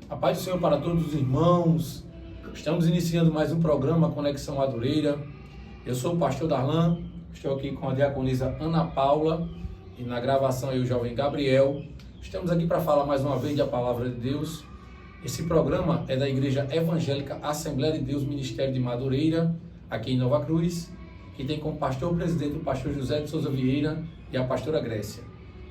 A paz do Senhor para todos os irmãos. Estamos iniciando mais um programa Conexão Madureira. Eu sou o pastor Darlan, estou aqui com a diaconisa Ana Paula e na gravação eu, o jovem Gabriel. Estamos aqui para falar mais uma vez da palavra de Deus. Esse programa é da Igreja Evangélica Assembleia de Deus Ministério de Madureira, aqui em Nova Cruz, que tem como pastor-presidente o pastor José de Souza Vieira e a pastora Grécia.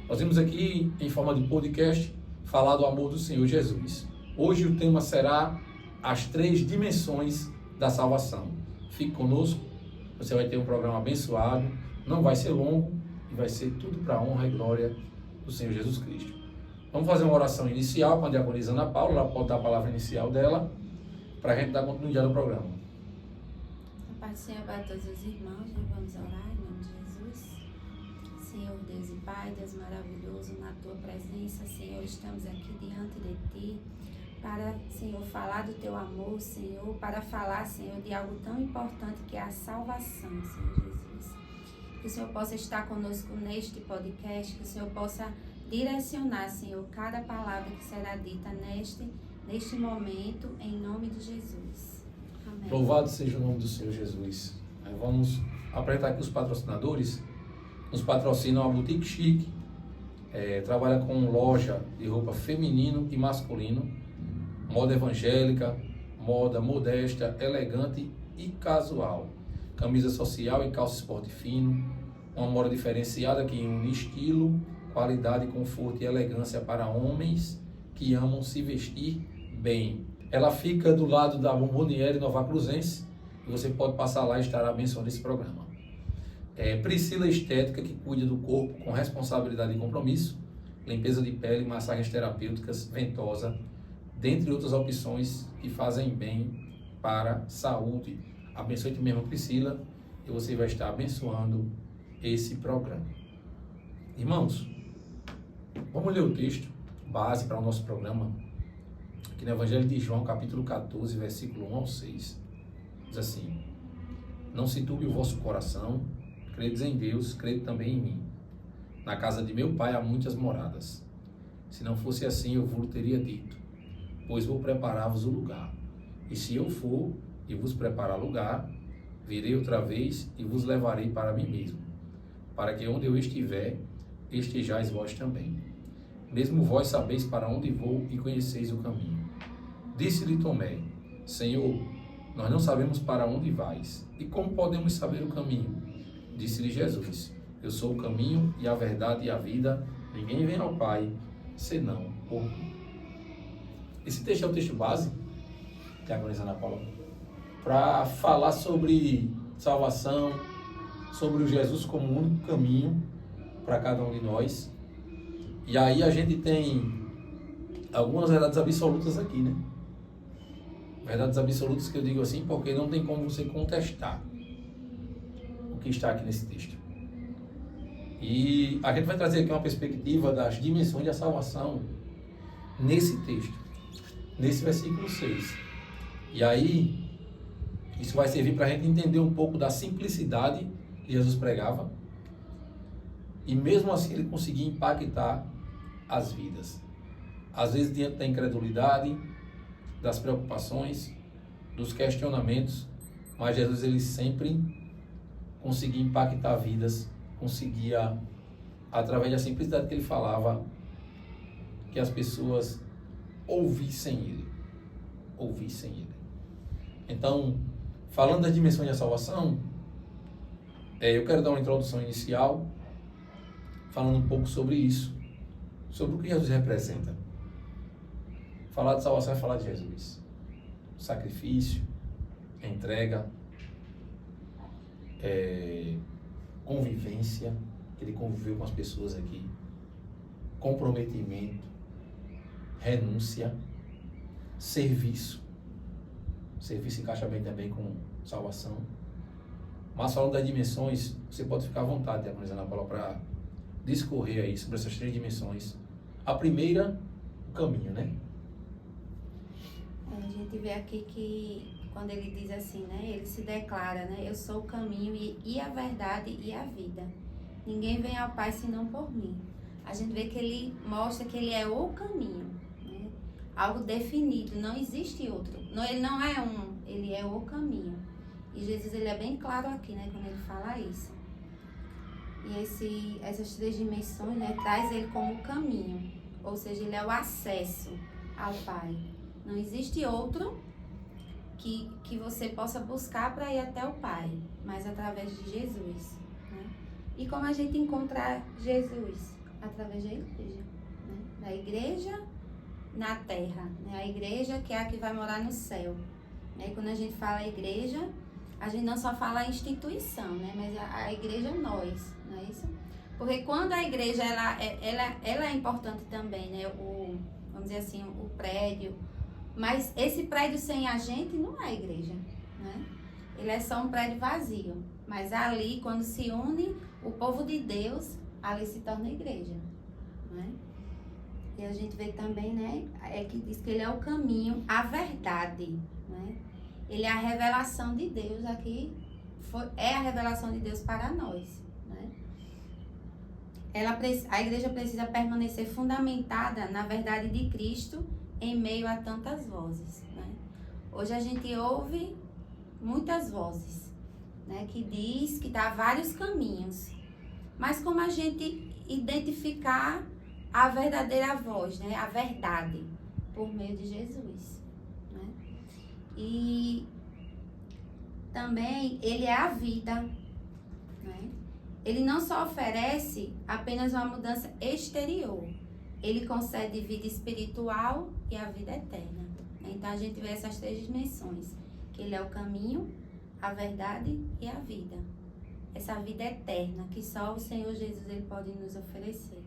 Nós vimos aqui, em forma de podcast, falar do amor do Senhor Jesus. Hoje o tema será as 3 dimensões da salvação. Fique conosco, você vai ter um programa abençoado, não vai ser longo e vai ser tudo para a honra e glória do Senhor Jesus Cristo. Vamos fazer uma oração inicial com a diaconisa Ana Paula, ela pode dar a palavra inicial dela, para a gente dar continuidade ao programa. A paz do Senhor para todos os irmãos, nós vamos orar em nome de Jesus. Senhor Deus e Pai, Deus maravilhoso, na Tua presença, Senhor, estamos aqui diante de Ti, para, Senhor, falar do Teu amor, Senhor, para falar, Senhor, de algo tão importante que é a salvação, Senhor Jesus. Que o Senhor possa estar conosco neste podcast, que o Senhor possa direcionar, Senhor, cada palavra que será dita neste momento, em nome de Jesus. Amém. Louvado seja o nome do Senhor Jesus. Vamos apresentar aqui os patrocinadores. Nos patrocinam a Boutique Chique, trabalha com loja de roupa feminino e masculino, moda evangélica, moda modesta, elegante e casual, camisa social e calça esporte fino, uma moda diferenciada que une estilo, qualidade, conforto e elegância para homens que amam se vestir bem. Ela fica do lado da Bomboniere Nova Cruzense e você pode passar lá e estar abençoando esse programa. Priscila Estética, que cuida do corpo com responsabilidade e compromisso, limpeza de pele, massagens terapêuticas, ventosa, dentre outras opções que fazem bem para a saúde. Abençoe-te mesmo, Priscila, e você vai estar abençoando esse programa. Irmãos, vamos ler o texto base para o nosso programa, aqui no Evangelho de João, capítulo 14, versículo 1 ao 6. Diz assim: Não se turbe o vosso coração, credes em Deus, crede também em mim. Na casa de meu pai há muitas moradas. Se não fosse assim, eu vos teria dito, pois vou preparar-vos o lugar. E se eu for e vos preparar lugar, virei outra vez e vos levarei para mim mesmo, para que onde eu estiver, estejais vós também. Mesmo vós sabeis para onde vou e conheceis o caminho. Disse-lhe Tomé: Senhor, nós não sabemos para onde vais, e como podemos saber o caminho? Disse-lhe Jesus: Eu sou o caminho e a verdade e a vida, ninguém vem ao Pai, senão por mim. Esse texto é o texto base, diaconisa Ana Paula, para falar sobre salvação, sobre o Jesus como o único caminho para cada um de nós. E aí a gente tem algumas verdades absolutas aqui, né? Verdades absolutas que eu digo assim porque não tem como você contestar o que está aqui nesse texto. E a gente vai trazer aqui uma perspectiva das dimensões da salvação nesse texto, nesse versículo 6. E aí, isso vai servir para a gente entender um pouco da simplicidade que Jesus pregava e mesmo assim ele conseguia impactar as vidas. Às vezes diante da incredulidade, das preocupações, dos questionamentos, mas Jesus ele sempre conseguia impactar vidas, conseguia, através da simplicidade que ele falava, que as pessoas ouvissem ele. Então, falando das dimensões da salvação, eu quero dar uma introdução inicial, falando um pouco sobre isso, sobre o que Jesus representa. Falar de salvação é falar de Jesus. Sacrifício, entrega, convivência, que ele conviveu com as pessoas aqui, comprometimento, renúncia, serviço. Serviço encaixa bem também com salvação. Mas falando das dimensões, você pode ficar à vontade, diaconisa Ana Paula, para discorrer aí sobre essas 3 dimensões. A primeira, o caminho, né? A gente vê aqui que quando ele diz assim, né? Ele se declara, né? Eu sou o caminho e a verdade e a vida. Ninguém vem ao Pai senão por mim. A gente vê que ele mostra que ele é o caminho, né? algo definido, não existe outro. Não, ele não é um, ele é o caminho. E Jesus, ele é bem claro aqui, né, quando ele fala isso. E essas três dimensões, né, traz ele como caminho, ou seja, ele é o acesso ao Pai. Não existe outro que você possa buscar para ir até o Pai, mas através de Jesus, né? E como a gente encontra Jesus? Através da igreja, né? Da igreja na terra, né? A igreja que é a que vai morar no céu. E quando a gente fala igreja, a gente não só fala a instituição, né? Mas a igreja é nós, não é isso? Porque quando a igreja ela é importante também, né? Vamos dizer assim, o prédio. Mas esse prédio sem a gente não é igreja, né? Ele é só um prédio vazio. Mas ali, quando se une o povo de Deus, ali se torna igreja, né? E a gente vê também, né? Que diz que ele é o caminho, a verdade, né? Ele é a revelação de Deus aqui. É a revelação de Deus para nós, né? A igreja precisa permanecer fundamentada na verdade de Cristo em meio a tantas vozes, né? Hoje a gente ouve muitas vozes, né? Que diz que dá vários caminhos. Mas como a gente identificar a verdadeira voz, né? A verdade, por meio de Jesus, né? E também ele é a vida, né? Ele não só oferece apenas uma mudança exterior, ele concede vida espiritual e a vida eterna. Então a gente vê essas três dimensões, que ele é o caminho, a verdade e a vida. Essa vida eterna que só o Senhor Jesus ele pode nos oferecer.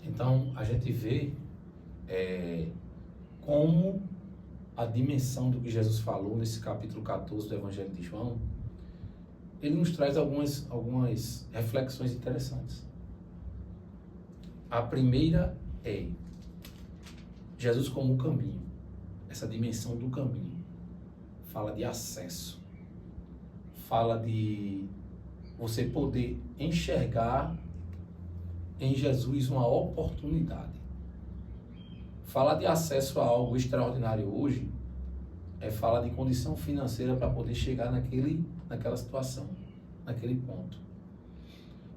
Então a gente vê como a dimensão do que Jesus falou nesse capítulo 14 do Evangelho de João, ele nos traz algumas reflexões interessantes. A primeira é Jesus como o caminho, essa dimensão do caminho. Fala de acesso, fala de você poder enxergar em Jesus uma oportunidade. Falar de acesso a algo extraordinário hoje é falar de condição financeira para poder chegar naquela situação, naquele ponto.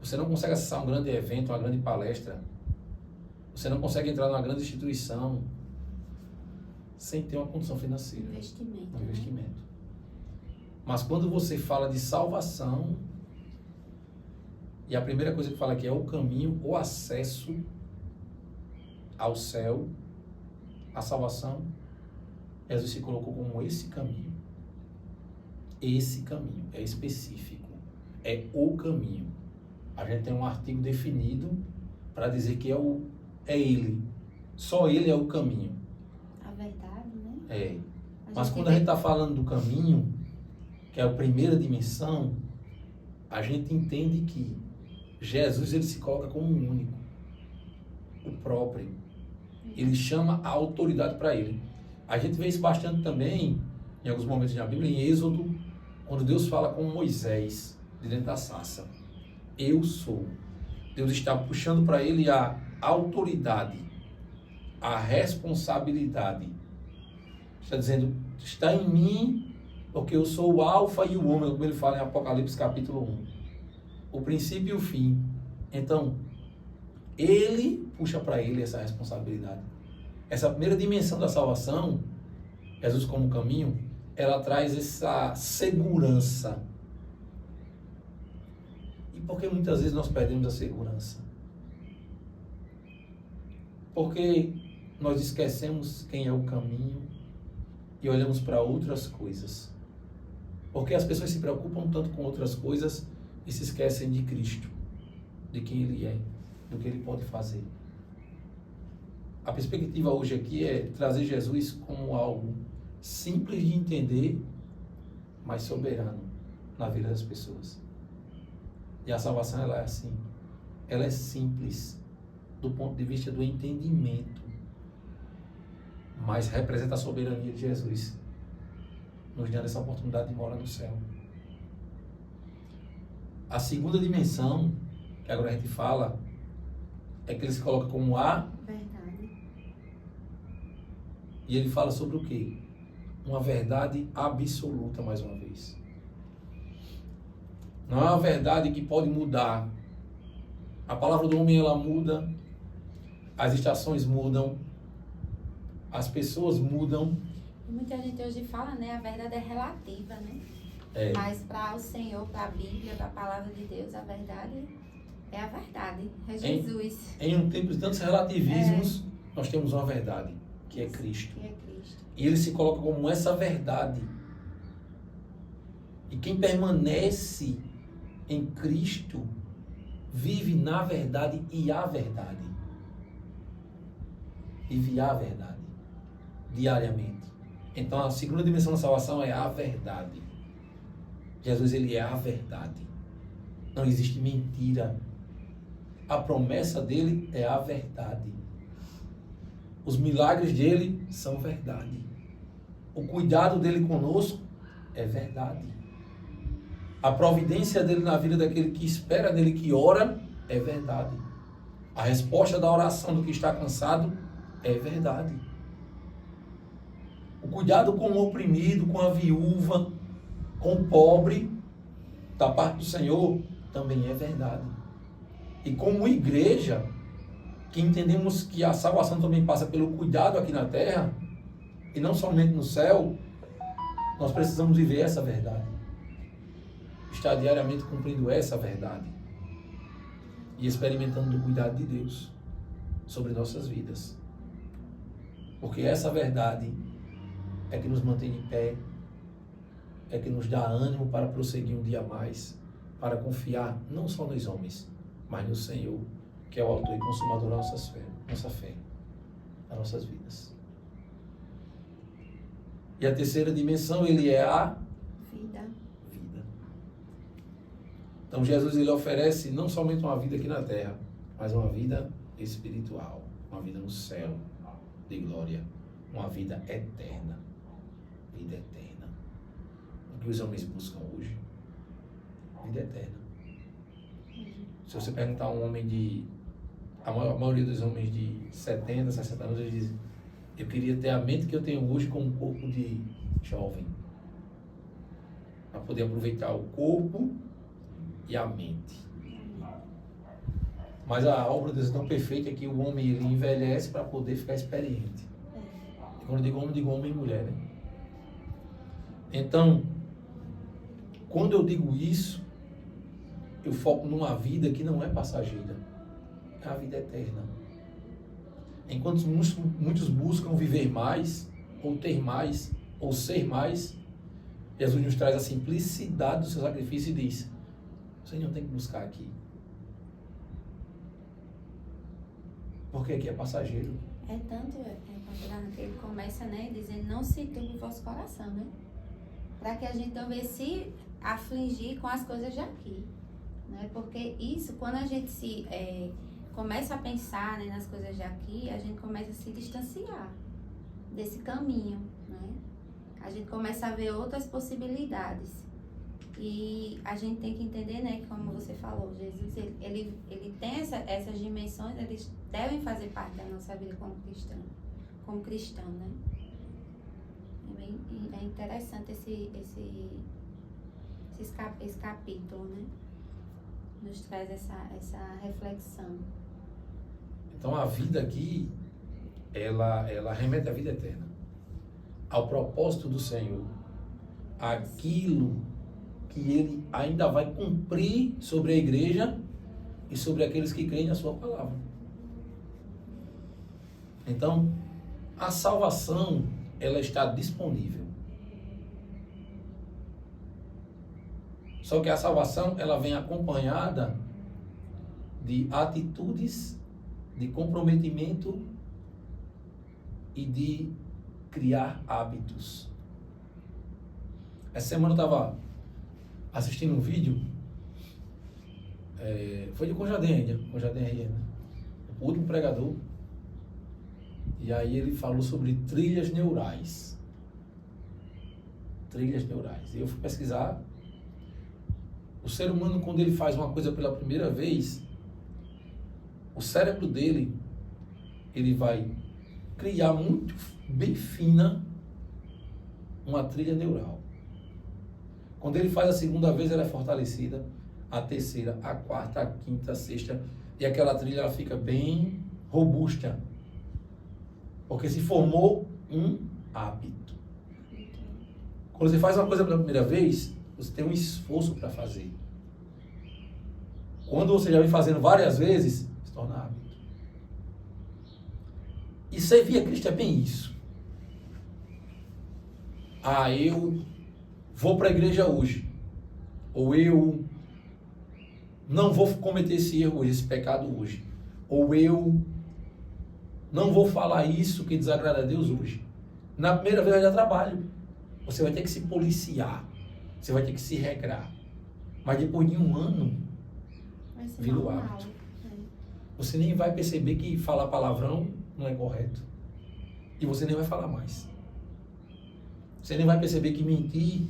Você não consegue acessar um grande evento, uma grande palestra, você não consegue entrar numa grande instituição sem ter uma condição financeira. Um investimento. Mas quando você fala de salvação, e a primeira coisa que fala aqui é o caminho, o acesso ao céu, a salvação, Jesus se colocou como esse caminho. Esse caminho é específico, é o caminho. A gente tem um artigo definido para dizer que é ele, só ele é o caminho. A verdade, né? É. Mas quando a gente está falando do caminho, que é a primeira dimensão, a gente entende que Jesus ele se coloca como um único, o próprio. Ele chama a autoridade para ele. A gente vê isso bastante também, em alguns momentos na Bíblia, em Êxodo, quando Deus fala com Moisés, de dentro da sarça. Eu sou. Deus está puxando para ele a autoridade, a responsabilidade. Está dizendo, está em mim, porque eu sou o alfa e o ômega, como ele fala em Apocalipse capítulo 1. O princípio e o fim. Então, ele puxa para ele essa responsabilidade. Essa primeira dimensão da salvação, Jesus como caminho, ela traz essa segurança. E por que muitas vezes nós perdemos a segurança? Porque nós esquecemos quem é o caminho e olhamos para outras coisas. Porque as pessoas se preocupam tanto com outras coisas e se esquecem de Cristo, de quem Ele é, do que Ele pode fazer. A perspectiva hoje aqui é trazer Jesus como algo simples de entender, mas soberano na vida das pessoas. E a salvação ela é assim. Ela é simples do ponto de vista do entendimento, mas representa a soberania de Jesus, nos dando essa oportunidade de morar no céu. A segunda dimensão, que agora a gente fala, é que ele se coloca como a verdade. E ele fala sobre o quê? Uma verdade absoluta, mais uma vez. Não é uma verdade que pode mudar. A palavra do homem, ela muda, as estações mudam, as pessoas mudam. Muita gente hoje fala, né? A verdade é relativa, né? É. Mas para o Senhor, para a Bíblia, para a palavra de Deus, a verdade é a verdade. É Jesus. Em um tempo de tantos relativismos, nós temos uma verdade, que é Cristo. Que é Cristo. E ele se coloca como essa verdade. E quem permanece em Cristo vive na verdade e a verdade. Vive a verdade diariamente. Então a segunda dimensão da salvação é a verdade. Jesus, ele é a verdade. Não existe mentira. A promessa dele é a verdade. Os milagres dele são verdade. O cuidado dele conosco é verdade. A providência dele na vida daquele que espera nele, que ora, é verdade. A resposta da oração do que está cansado é verdade. O cuidado com o oprimido, com a viúva, com o pobre, da parte do Senhor, também é verdade. E como igreja, que entendemos que a salvação também passa pelo cuidado aqui na terra, e não somente no céu, nós precisamos viver essa verdade. Estar diariamente cumprindo essa verdade. E experimentando o cuidado de Deus sobre nossas vidas. Porque essa verdade é que nos mantém de pé, é que nos dá ânimo para prosseguir um dia a mais, para confiar não só nos homens, mas no Senhor, que é o autor e consumador da nossa fé, das nossas vidas. E a terceira dimensão, ele é a vida. Então Jesus, ele oferece não somente uma vida aqui na terra, mas uma vida espiritual, uma vida no céu, de glória, uma vida eterna. Vida eterna. O que os homens buscam hoje? Vida eterna. Se você perguntar a um homem a maioria dos homens de 70, 60 anos, eles dizem: eu queria ter a mente que eu tenho hoje com um corpo de jovem. Para poder aproveitar o corpo e a mente. Mas a obra de Deus é tão perfeita que o homem, ele envelhece para poder ficar experiente. E quando eu digo homem e mulher, né? Então, quando eu digo isso, eu foco numa vida que não é passageira. É a vida eterna. Enquanto muitos buscam viver mais, ou ter mais, ou ser mais, Jesus nos traz a simplicidade do seu sacrifício e diz: você não tem que buscar aqui. Porque aqui é passageiro. É tanto, que ele começa, né, dizendo: não se turbe o vosso coração, né? Para que a gente não venha se afligir com as coisas de aqui. Né? Porque isso, quando a gente começa a pensar, né, nas coisas de aqui, a gente começa a se distanciar desse caminho, né? A gente começa a ver outras possibilidades. E a gente tem que entender, né, como você falou, Jesus, ele tem essas dimensões, eles devem fazer parte da nossa vida como cristão, né? É interessante esse capítulo, né? Nos traz essa reflexão. Então a vida aqui, ela remete à vida eterna, ao propósito do Senhor, aquilo que Ele ainda vai cumprir sobre a igreja e sobre aqueles que creem na sua palavra. Então, a salvação, ela está disponível. Só que a salvação, ela vem acompanhada de atitudes, de comprometimento e de criar hábitos. Essa semana eu estava assistindo um vídeo, foi de Conjadem, né? O último pregador. E aí ele falou sobre trilhas neurais. E eu fui pesquisar. O ser humano, quando ele faz uma coisa pela primeira vez, o cérebro dele, ele vai criar muito bem fina uma trilha neural. Quando ele faz a segunda vez, ela é fortalecida, a terceira, a quarta, a quinta, a sexta, e aquela trilha ela fica bem robusta, porque se formou um hábito. Quando você faz uma coisa pela primeira vez, você tem um esforço para fazer. Quando você já vem fazendo várias vezes, se torna hábito. E servir a Cristo é bem isso. Ah, eu vou para a igreja hoje. Ou eu não vou cometer esse erro hoje, esse pecado hoje. Ou eu não vou falar isso que desagrada a Deus hoje. Na primeira vez já trabalho. Você vai ter que se policiar. Você vai ter que se regrar. Mas depois de um ano, vira o hábito. Você nem vai perceber que falar palavrão não é correto. E você nem vai falar mais. Você nem vai perceber que mentir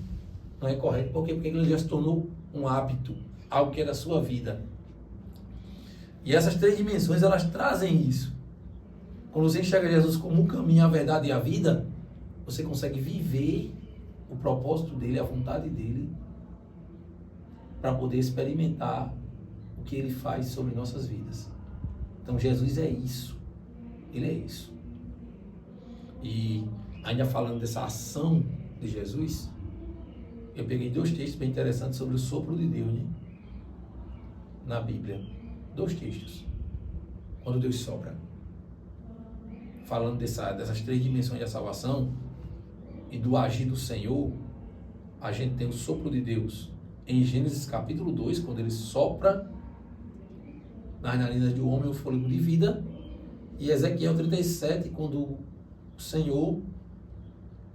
não é correto. Por quê? Porque ele já se tornou um hábito. Algo que é da sua vida. E essas três dimensões, elas trazem isso. Quando você enxerga Jesus como o caminho, a verdade e a vida, você consegue viver o propósito dele, a vontade dele, para poder experimentar o que ele faz sobre nossas vidas. Então Jesus é isso. Ele é isso. E ainda falando dessa ação de Jesus, eu peguei 2 textos bem interessantes sobre o sopro de Deus, né? Na Bíblia. 2 textos. Quando Deus sopra. Falando dessas 3 dimensões da salvação e do agir do Senhor, a gente tem o sopro de Deus em Gênesis capítulo 2, quando ele sopra nas narinas do homem o fôlego de vida, e Ezequiel 37, quando o Senhor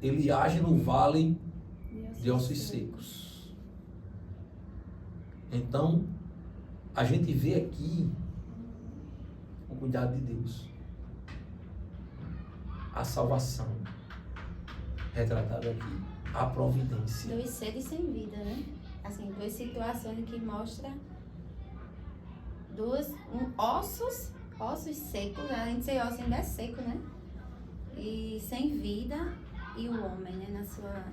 ele age no vale de ossos secos. Então, a gente vê aqui o cuidado de Deus, a salvação retratada aqui, a providência. 2 seres sem vida, né? Assim, 2 situações que mostram ossos secos, além de ser osso ainda é seco, né? E sem vida, e o homem, né? Na sua...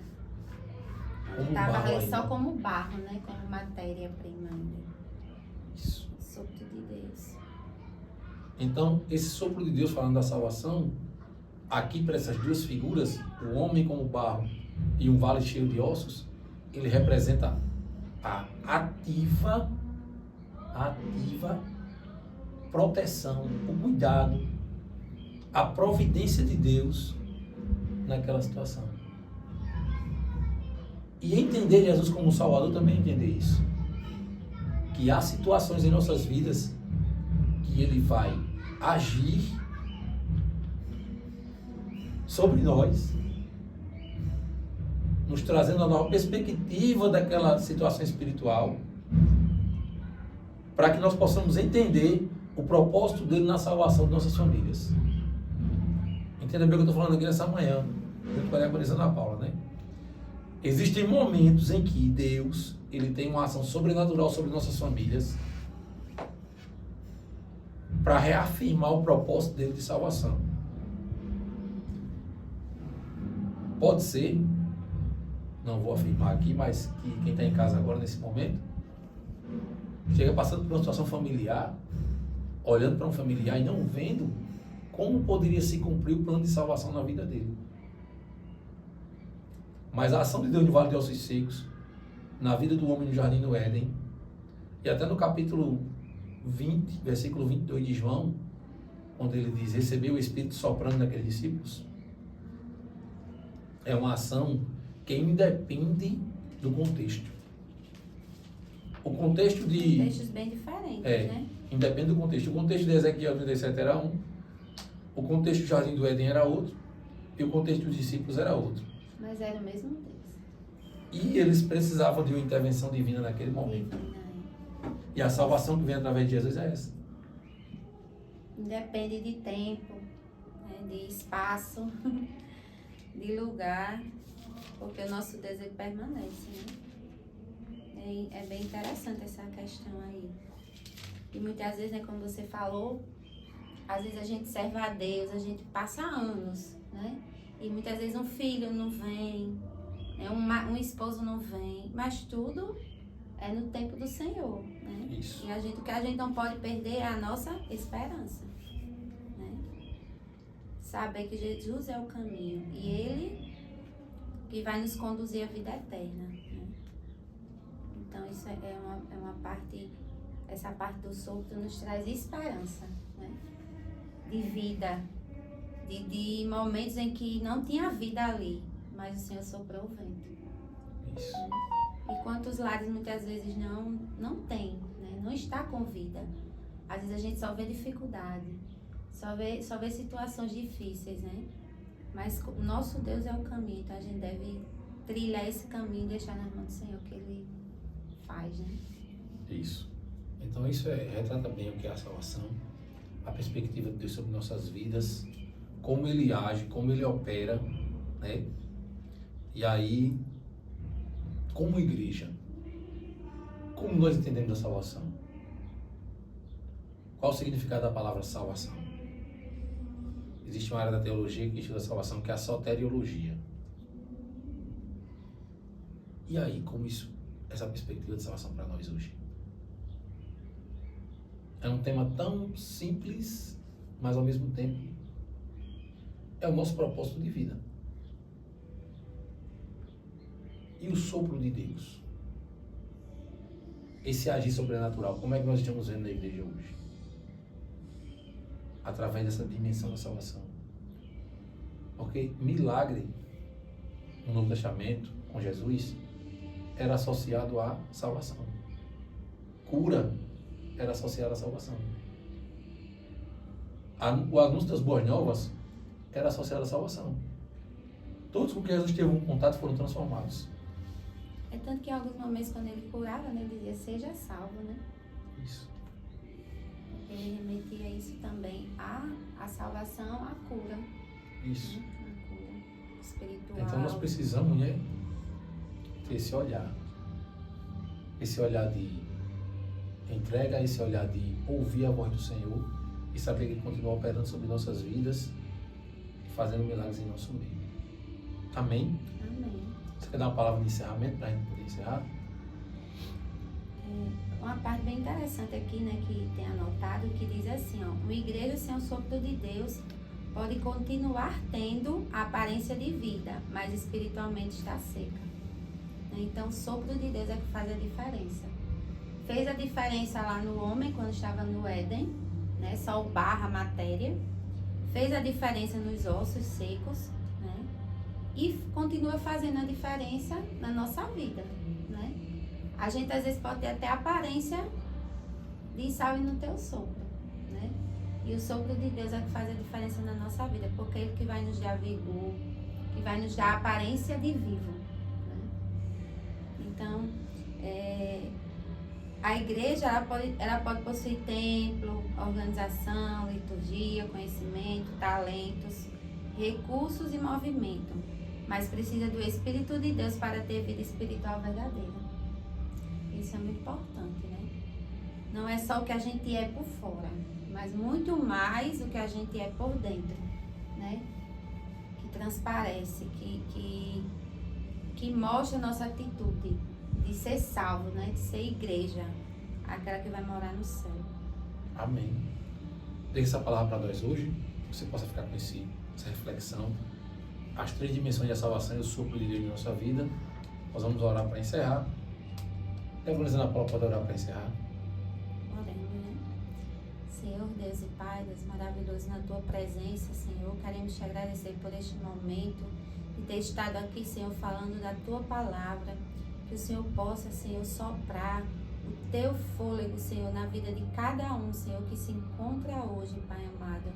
Estava ali só como barro, né? Como matéria-prima ainda. Isso. Sopro de Deus. Então, esse sopro de Deus falando da salvação, aqui para essas 2 figuras, o homem como barro e um vale cheio de ossos, ele representa a ativa proteção, o cuidado, a providência de Deus naquela situação. E entender Jesus como Salvador também é entender isso. Que há situações em nossas vidas que Ele vai agir sobre nós, nos trazendo uma nova perspectiva daquela situação espiritual, para que nós possamos entender o propósito dele na salvação de nossas famílias. Entenda bem o que eu estou falando aqui nessa manhã, junto com a Ana Paula, né? Existem momentos em que Deus, ele tem uma ação sobrenatural sobre nossas famílias para reafirmar o propósito dele de salvação. Pode ser, não vou afirmar aqui, mas que quem está em casa agora nesse momento chega passando por uma situação familiar, olhando para um familiar e não vendo como poderia se cumprir o plano de salvação na vida dele. Mas a ação de Deus no Vale de Ossos Secos, na vida do homem no Jardim do Éden, e até no capítulo 20, versículo 22 de João, onde ele diz, recebeu o Espírito soprando naqueles discípulos, é uma ação que independe do contexto. O contexto de... Contextos bem diferentes, né? Independe do contexto. O contexto de Ezequiel 37 era um, o contexto do Jardim do Éden era outro, e o contexto dos discípulos era outro. Mas era o mesmo Deus. E eles precisavam de uma intervenção divina naquele momento. E a salvação que vem através de Jesus é essa. Independe de tempo, né, de espaço, de lugar, porque o nosso desejo permanece, né? É bem interessante essa questão aí. E muitas vezes, né, como você falou, às vezes a gente serve a Deus, a gente passa anos, né? E muitas vezes um filho não vem, né? Um esposo não vem, mas tudo é no tempo do Senhor, né? Isso. E o que a gente não pode perder é a nossa esperança, né? Saber que Jesus é o caminho e Ele que vai nos conduzir à vida eterna, né? Então isso é uma parte, essa parte do sopro nos traz esperança, né? De vida, de momentos em que não tinha vida ali, mas o Senhor soprou o vento. Isso. E quantos lares muitas vezes não tem, né? Não está com vida. Às vezes a gente só vê dificuldade, só vê situações difíceis, né? Mas o nosso Deus é o caminho, então a gente deve trilhar esse caminho e deixar nas mãos do Senhor que Ele faz, né? Isso. Então isso retrata bem o que é a salvação, a perspectiva de Deus sobre nossas vidas, como Ele age, como Ele opera, né? E aí, como igreja, como nós entendemos a salvação? Qual o significado da palavra salvação? Existe uma área da teologia que estuda a salvação, que é a soteriologia. E aí, como essa perspectiva de salvação para nós hoje? É um tema tão simples, mas ao mesmo tempo é o nosso propósito de vida. E o sopro de Deus? Esse agir sobrenatural, como é que nós estamos vendo na igreja hoje? Através dessa dimensão da salvação. Porque milagre no Novo Testamento, com Jesus, era associado à salvação. Cura era associada à salvação. O anúncio das boas novas era associado à salvação. Todos com quem Jesus teve um contato foram transformados. É tanto que em alguns momentos, quando Ele curava, né, Ele dizia, seja salvo, né? Isso. Ele remetia isso também à salvação, à cura. Isso. Né? A cura espiritual. Então nós precisamos, né, ter esse olhar. Esse olhar de entrega, esse olhar de ouvir a voz do Senhor e saber que Ele continua operando sobre nossas vidas e fazendo milagres em nosso meio. Amém? Amém. Você quer dar uma palavra de encerramento para a gente poder encerrar? Uma parte bem interessante aqui, né, que tem anotado, que diz assim, ó, uma igreja sem o sopro de Deus pode continuar tendo a aparência de vida, mas espiritualmente está seca. Então, o sopro de Deus é que faz a diferença. Fez a diferença lá no homem, quando estava no Éden, né, só o barro, a matéria. Fez a diferença nos ossos secos, né, e continua fazendo a diferença na nossa vida, né. A gente às vezes pode ter até a aparência de sal e no teu sopro, né? E o sopro de Deus é que faz a diferença na nossa vida, porque é Ele que vai nos dar vigor, que vai nos dar a aparência de vivo, né? Então, a igreja ela pode possuir templo, organização, liturgia, conhecimento, talentos, recursos e movimento, mas precisa do Espírito de Deus para ter vida espiritual verdadeira. Isso é muito importante, né? Não é só o que a gente é por fora, mas muito mais o que a gente é por dentro, né? Que transparece, que mostra a nossa atitude de ser salvo, né? De ser igreja, aquela que vai morar no céu. Amém. Deixe essa palavra para nós hoje, que você possa ficar com essa reflexão. As 3 dimensões da salvação e o sopro de Deus na nossa vida. Nós vamos orar para encerrar. Evangelizando a Paula, pode orar para encerrar. Oremos, né? Senhor, Deus e Pai, Deus maravilhoso, na Tua presença, Senhor, queremos Te agradecer por este momento e ter estado aqui, Senhor, falando da Tua palavra, que o Senhor possa, Senhor, soprar o Teu fôlego, Senhor, na vida de cada um, Senhor, que se encontra hoje, Pai amado,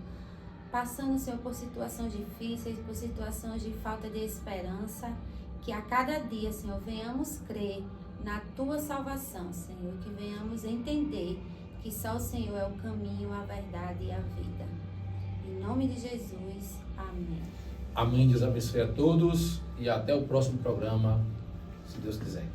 passando, Senhor, por situações difíceis, por situações de falta de esperança, que a cada dia, Senhor, venhamos crer na Tua salvação, Senhor, que venhamos entender que só o Senhor é o caminho, a verdade e a vida. Em nome de Jesus, amém. Amém, Deus abençoe a todos e até o próximo programa, se Deus quiser.